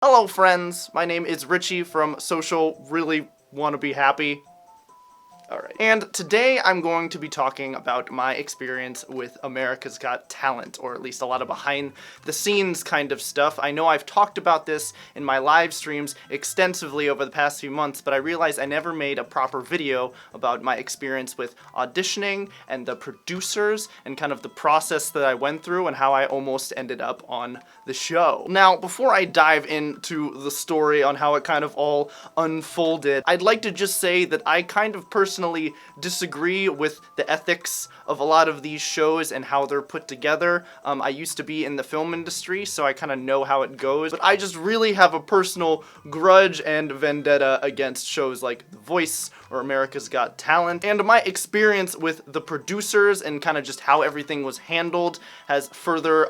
Hello friends, my name is Richie from Social Really Wanna Be Happy. Alright. And today I'm going to be talking about my experience with America's Got Talent, or at least a lot of behind the scenes kind of stuff. I know I've talked about this in my live streams extensively over the past few months, but I realized I never made a proper video about my experience with auditioning and the producers and kind of the process that I went through and how I almost ended up on the show. Now, before I dive into the story on how it kind of all unfolded, I'd like to just say that I kind of personally disagree with the ethics of a lot of these shows and how they're put together. I used to be in the film industry, so I kind of know how it goes, but I just really have a personal grudge and vendetta against shows like The Voice or America's Got Talent, and my experience with the producers and kind of just how everything was handled has further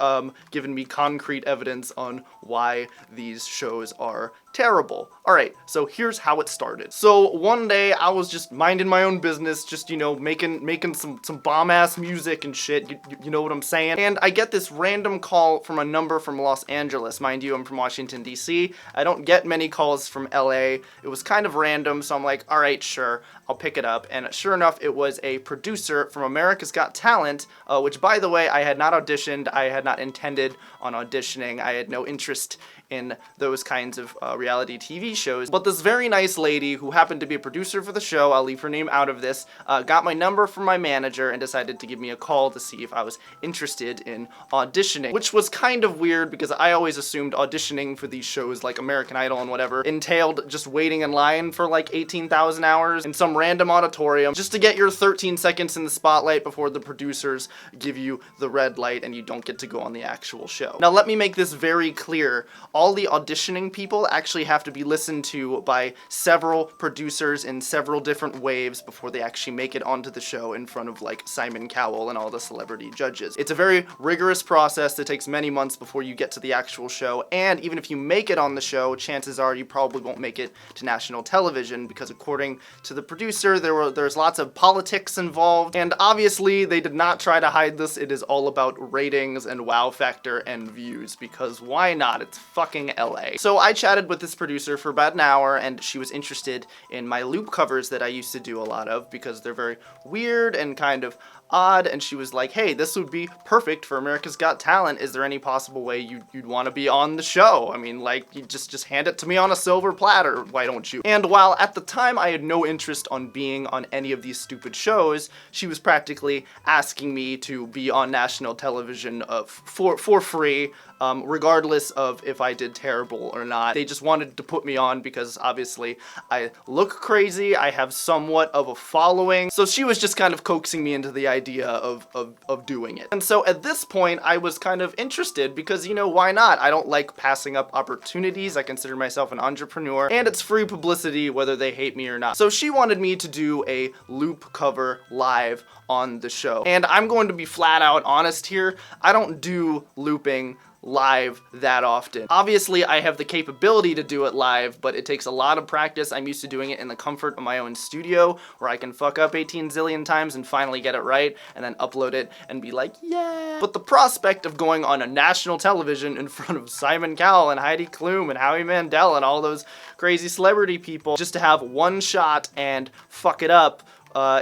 given me concrete evidence on why these shows are terrible. Alright, so here's how it started. So one day I was just minding my own business, just, you know, making some bomb-ass music and shit, you know what I'm saying? And I get this random call from a number from Los Angeles. Mind you, I'm from Washington, D.C. I don't get many calls from L.A. It was kind of random, so I'm like, alright, sure, I'll pick it up. And sure enough, it was a producer from America's Got Talent, which, by the way, I had not auditioned. I had not intended on auditioning. I had no interest in those kinds of reality TV shows. But this very nice lady who happened to be a producer for the show, I'll leave her name out of this, got my number from my manager and decided to give me a call to see if I was interested in auditioning, which was kind of weird because I always assumed auditioning for these shows like American Idol and whatever entailed just waiting in line for like 18,000 hours in some random auditorium just to get your 13 seconds in the spotlight before the producers give you the red light and you don't get to go on the actual show. Now let me make this very clear. All the auditioning people actually have to be listened to by several producers in several different waves before they actually make it onto the show in front of like Simon Cowell and all the celebrity judges. It's a very rigorous process that takes many months before you get to the actual show, and even if you make it on the show, chances are you probably won't make it to national television because according to the producer, there's lots of politics involved, and obviously they did not try to hide this. It is all about ratings and wow factor and views, because why not? It's fucking LA. So I chatted with this producer for about an hour, and she was interested in my loop covers that I used to do a lot of because they're very weird and kind of odd, and she was like, hey, this would be perfect for America's Got Talent. Is there any possible way you'd want to be on the show? I mean, like, you just hand it to me on a silver platter, why don't you? And while at the time I had no interest on being on any of these stupid shows, she was practically asking me to be on national television for free, regardless of if I did terrible or not. They just wanted to put me on because obviously I look crazy, I have somewhat of a following, so she was just kind of coaxing me into the idea of doing it. And so at this point I was kind of interested because, you know, why not? I don't like passing up opportunities. I consider myself an entrepreneur, and it's free publicity whether they hate me or not. So she wanted me to do a loop cover live on the show. And I'm going to be flat out honest here, I don't do looping live that often. Obviously, I have the capability to do it live, but it takes a lot of practice. I'm used to doing it in the comfort of my own studio, where I can fuck up 18 zillion times and finally get it right, and then upload it and be like, yeah. But the prospect of going on a national television in front of Simon Cowell and Heidi Klum and Howie Mandel and all those crazy celebrity people, just to have one shot and fuck it up,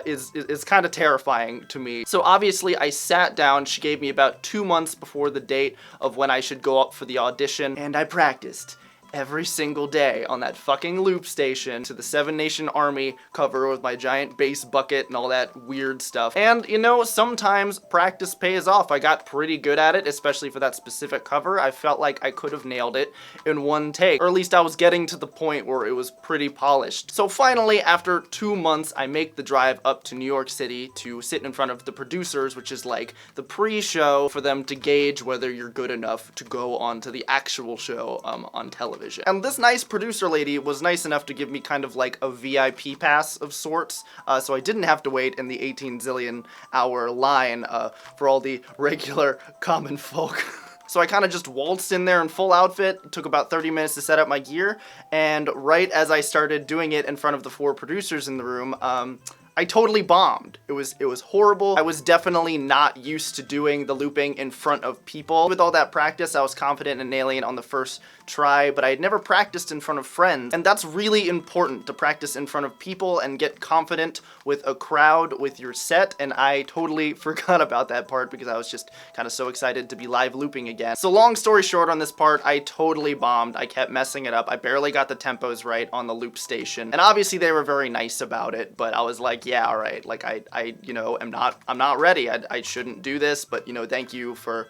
is kind of terrifying to me. So obviously I sat down. She gave me about 2 months before the date of when I should go up for the audition, and I practiced every single day on that fucking loop station to the Seven Nation Army cover with my giant bass bucket and all that weird stuff. And, you know, sometimes practice pays off. I got pretty good at it, especially for that specific cover. I felt like I could have nailed it in one take, or at least I was getting to the point where it was pretty polished. So finally, after 2 months, I make the drive up to New York City to sit in front of the producers, which is like the pre-show for them to gauge whether you're good enough to go on to the actual show on television. And this nice producer lady was nice enough to give me kind of like a VIP pass of sorts, so I didn't have to wait in the 18 zillion hour line for all the regular common folk. So I kind of just waltzed in there in full outfit. It took about 30 minutes to set up my gear, and right as I started doing it in front of the 4 producers in the room, I totally bombed. It was horrible. I was definitely not used to doing the looping in front of people. With all that practice, I was confident in nailing it on the first try, but I had never practiced in front of friends. And that's really important, to practice in front of people and get confident with a crowd with your set. And I totally forgot about that part because I was just kind of so excited to be live looping again. So long story short on this part, I totally bombed. I kept messing it up. I barely got the tempos right on the loop station. And obviously they were very nice about it, but I was like, yeah, all right. Like I you know, I'm not ready. I shouldn't do this, but you know, thank you for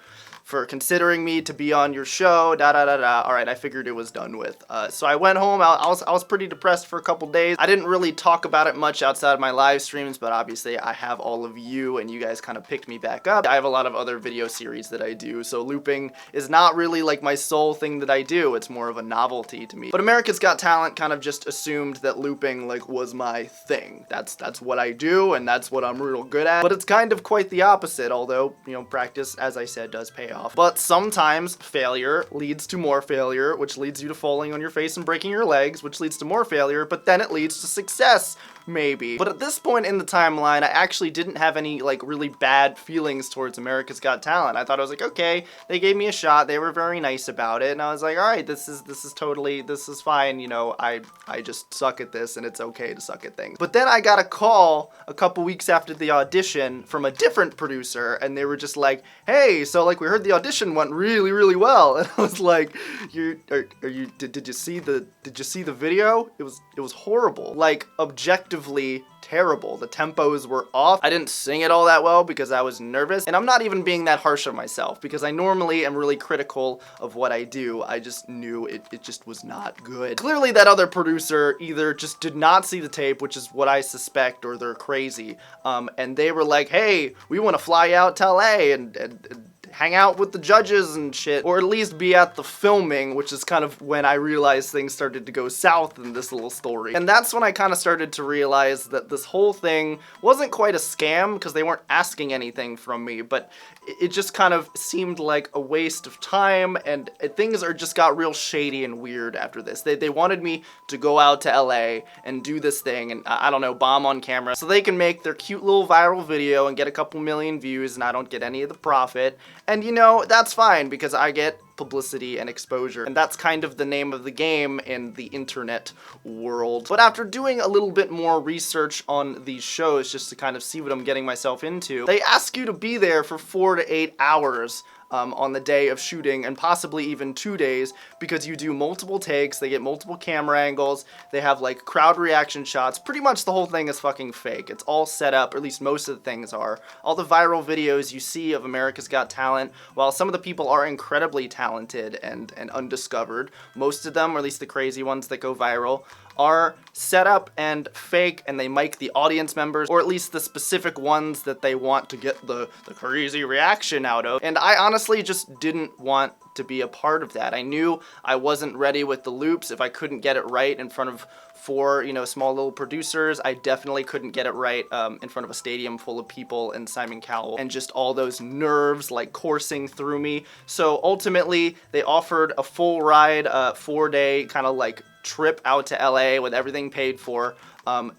considering me to be on your show, All right, I figured it was done with. So I went home. I was pretty depressed for a couple days. I didn't really talk about it much outside of my live streams, but obviously I have all of you, and you guys kind of picked me back up. I have a lot of other video series that I do, so looping is not really like my sole thing that I do. It's more of a novelty to me. But America's Got Talent kind of just assumed that looping like was my thing. That's what I do, and that's what I'm real good at. But it's kind of quite the opposite, although, you know, practice, as I said, does pay off. But sometimes failure leads to more failure, which leads you to falling on your face and breaking your legs, which leads to more failure, but then it leads to success, maybe. But at this point in the timeline, I actually didn't have any like really bad feelings towards America's Got Talent. I thought I was like, okay, they gave me a shot, they were very nice about it, and I was like, all right, this is fine, you know, I just suck at this, and it's okay to suck at things. But then I got a call a couple weeks after the audition from a different producer, and they were just like, hey, so like we heard the audition went really, really well. And I was like, did you see the video? It was horrible. Like, objectively terrible. The tempos were off. I didn't sing it all that well because I was nervous. And I'm not even being that harsh on myself because I normally am really critical of what I do. I just knew it just was not good. Clearly that other producer either just did not see the tape, which is what I suspect, or they're crazy. And they were like, hey, we want to fly out to LA and hang out with the judges and shit, or at least be at the filming, which is kind of when I realized things started to go south in this little story. And that's when I kind of started to realize that this whole thing wasn't quite a scam, because they weren't asking anything from me, but it just kind of seemed like a waste of time, and things just got real shady and weird after this. They wanted me to go out to LA and do this thing and, I don't know, bomb on camera so they can make their cute little viral video and get a couple million views, and I don't get any of the profit. And you know, that's fine because I get publicity and exposure, and that's kind of the name of the game in the internet world. But after doing a little bit more research on these shows just to kind of see what I'm getting myself into, they ask you to be there for 4 to 8 hours on the day of shooting, and possibly even 2 days, because you do multiple takes, they get multiple camera angles, they have like crowd reaction shots. Pretty much the whole thing is fucking fake. It's all set up, or at least most of the things are. All the viral videos you see of America's Got Talent, while some of the people are incredibly talented and undiscovered, most of them, or at least the crazy ones that go viral, are set up and fake, and they mic the audience members, or at least the specific ones that they want to get the crazy reaction out of. And I honestly just didn't want to be a part of that. I knew I wasn't ready with the loops. If I couldn't get it right in front of 4, you know, small little producers, I definitely couldn't get it right in front of a stadium full of people and Simon Cowell, and just all those nerves like coursing through me. So ultimately, they offered a full ride, 4-day kind of like trip out to LA with everything paid for,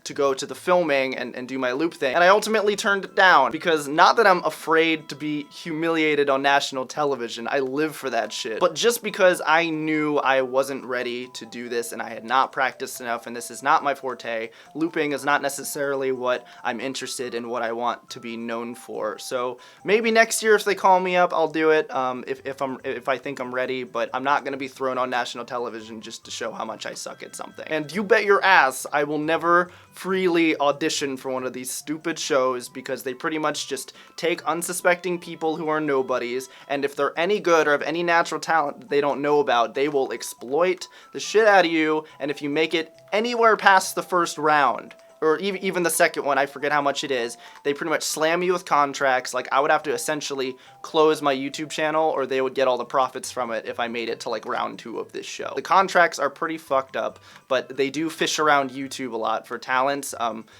to go to the filming and do my loop thing. And I ultimately turned it down because, not that I'm afraid to be humiliated on national television, I live for that shit, but just because I knew I wasn't ready to do this and I had not practiced enough, and this is not my forte. Looping is not necessarily what I'm interested in, what I want to be known for. So maybe next year if they call me up, I'll do it, if I think I'm ready, but I'm not gonna be thrown on national television just to show how much I suck at something. And you bet your ass I will never freely audition for one of these stupid shows, because they pretty much just take unsuspecting people who are nobodies, and if they're any good or have any natural talent that they don't know about, they will exploit the shit out of you. And if you make it anywhere past the first round, or even the second one, I forget how much it is, they pretty much slam you with contracts. Like, I would have to essentially close my YouTube channel, or they would get all the profits from it if I made it to like round 2 of this show. The contracts are pretty fucked up, but they do fish around YouTube a lot for talents,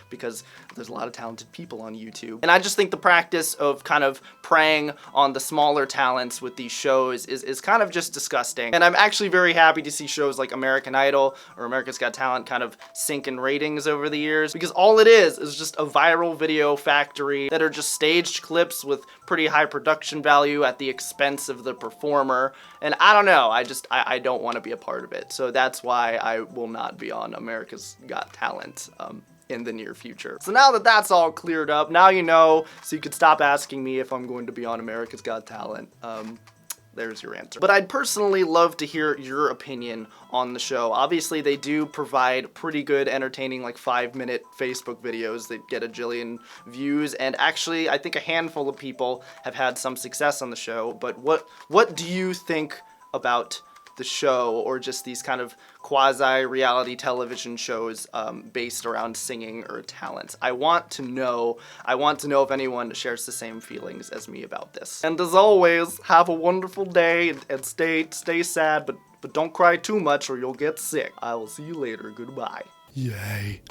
because there's a lot of talented people on YouTube. And I just think the practice of kind of preying on the smaller talents with these shows is kind of just disgusting. And I'm actually very happy to see shows like American Idol or America's Got Talent kind of sink in ratings over the years, videos, because all it is just a viral video factory that are just staged clips with pretty high production value at the expense of the performer. And I don't know, I don't want to be a part of it. So that's why I will not be on America's Got Talent in the near future. So now that that's all cleared up, now you know, so you can stop asking me if I'm going to be on America's Got Talent. There's your answer. But I'd personally love to hear your opinion on the show. Obviously, they do provide pretty good, entertaining, like 5-minute Facebook videos that get a jillion views, and actually, I think a handful of people have had some success on the show. But what do you think about the show, or just these kind of quasi-reality television shows based around singing or talent? I want to know if anyone shares the same feelings as me about this. And as always, have a wonderful day, and stay sad, but don't cry too much or you'll get sick. I will see you later. Goodbye. Yay.